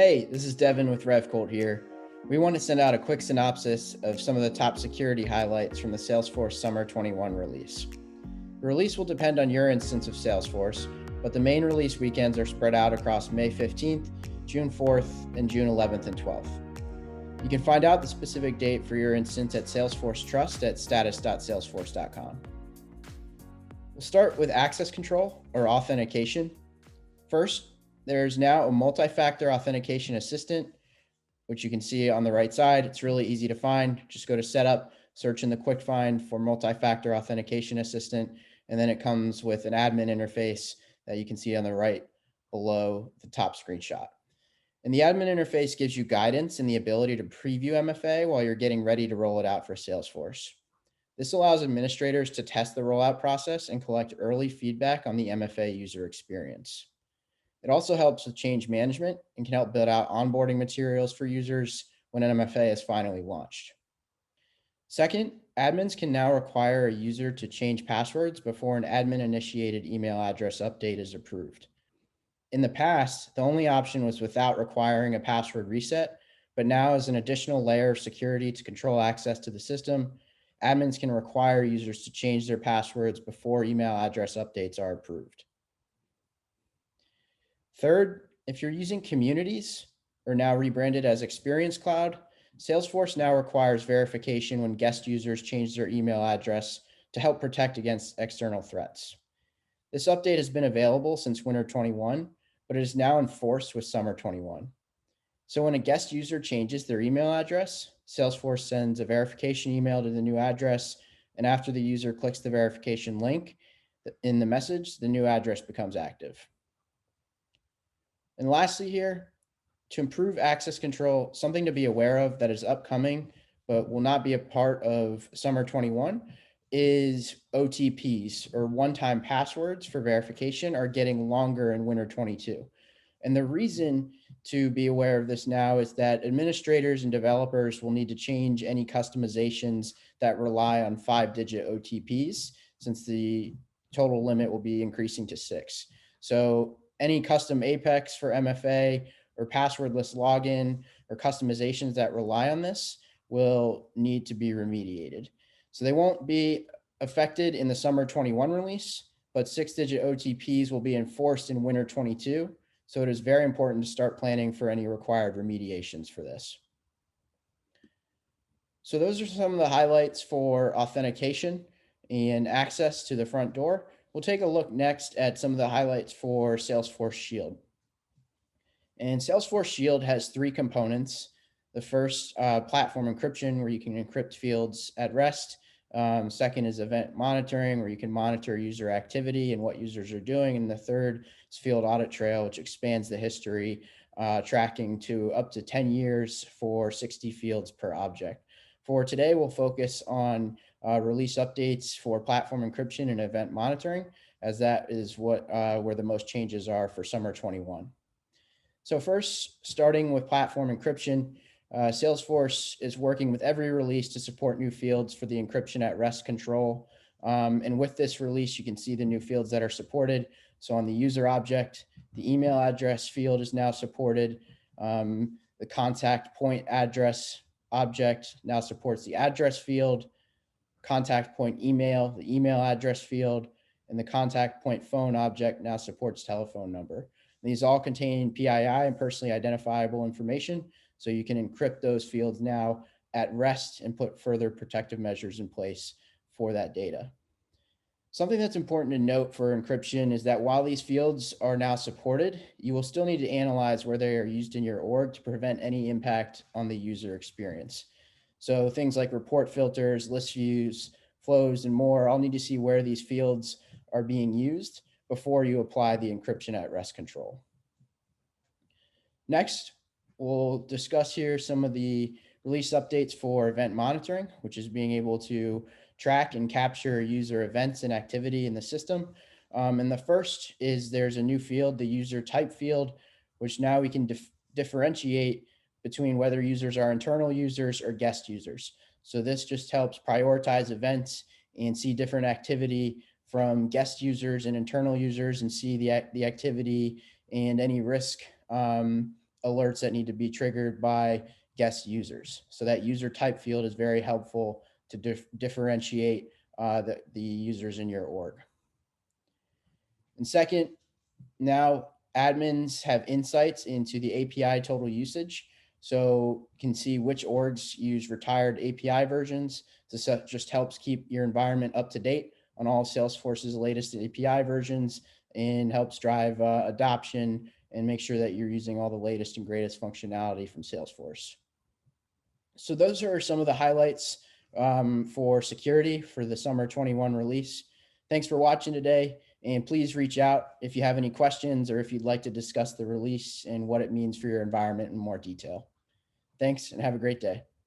Hey, this is Devin with RevColt here. We want to send out a quick synopsis of some of the top security highlights from the Salesforce Summer 21 release. The release will depend on your instance of Salesforce, but the main release weekends are spread out across May 15th, June 4th, and June 11th and 12th. You can find out the specific date for your instance at Salesforce Trust at status.salesforce.com. We'll start with access control or authentication. First, there's now a multi-factor authentication assistant, which you can see on the right side. It's really easy to find. Just go to setup, search in the quick find for multi-factor authentication assistant, and then it comes with an admin interface that you can see on the right below the top screenshot. And the admin interface gives you guidance and the ability to preview MFA while you're getting ready to roll it out for Salesforce. This allows administrators to test the rollout process and collect early feedback on the MFA user experience. It also helps with change management and can help build out onboarding materials for users when an MFA is finally launched. Second, admins can now require a user to change passwords before an admin-initiated email address update is approved. In the past, the only option was without requiring a password reset, but now as an additional layer of security to control access to the system, admins can require users to change their passwords before email address updates are approved. Third, if you're using communities or now rebranded as Experience Cloud, Salesforce now requires verification when guest users change their email address to help protect against external threats. This update has been available since Winter 21, but it is now enforced with Summer 21. So when a guest user changes their email address, Salesforce sends a verification email to the new address, and after the user clicks the verification link in the message, the new address becomes active. And lastly here, to improve access control, something to be aware of that is upcoming, but will not be a part of Summer 21 is OTPs or one-time passwords for verification are getting longer in Winter 22. And the reason to be aware of this now is that administrators and developers will need to change any customizations that rely on 5-digit OTPs since the total limit will be increasing to 6. So any custom Apex for MFA or passwordless login or customizations that rely on this will need to be remediated. So they won't be affected in the Summer 21 release, but 6-digit OTPs will be enforced in Winter 22. So it is very important to start planning for any required remediations for this. So those are some of the highlights for authentication and access to the front door. We'll take a look next at some of the highlights for Salesforce Shield. And Salesforce Shield has 3 components. The first, platform encryption, where you can encrypt fields at rest. Second is event monitoring, where you can monitor user activity and what users are doing. And the third is field audit trail, which expands the history, tracking to up to 10 years for 60 fields per object. For today, we'll focus on release updates for platform encryption and event monitoring, as that is where the most changes are for Summer 21. So first, starting with platform encryption, Salesforce is working with every release to support new fields for the encryption at rest control. And with this release, you can see the new fields that are supported. So on the user object, the email address field is now supported. The contact point address object now supports the address field, contact point email, the email address field, and the contact point phone object now supports telephone number. And these all contain PII and personally identifiable information, so you can encrypt those fields now at rest and put further protective measures in place for that data. Something that's important to note for encryption is that while these fields are now supported, you will still need to analyze where they are used in your org to prevent any impact on the user experience. So things like report filters, list views, flows, and more all need to see where these fields are being used before you apply the encryption at rest control. Next, we'll discuss here some of the release updates for event monitoring, which is being able to track and capture user events and activity in the system. And the first is there's a new field, the user type field, which now we can differentiate between whether users are internal users or guest users. So this just helps prioritize events and see different activity from guest users and internal users and see the activity and any risk alerts that need to be triggered by guest users. So that user type field is very helpful to differentiate the users in your org. And second, now admins have insights into the API total usage. So can see which orgs use retired API versions. This just helps keep your environment up to date on all Salesforce's latest API versions and helps drive adoption and make sure that you're using all the latest and greatest functionality from Salesforce. So those are some of the highlights for security for the summer 21 release. Thanks for watching today, and please reach out if you have any questions or if you'd like to discuss the release and what it means for your environment in more detail. Thanks, and have a great day.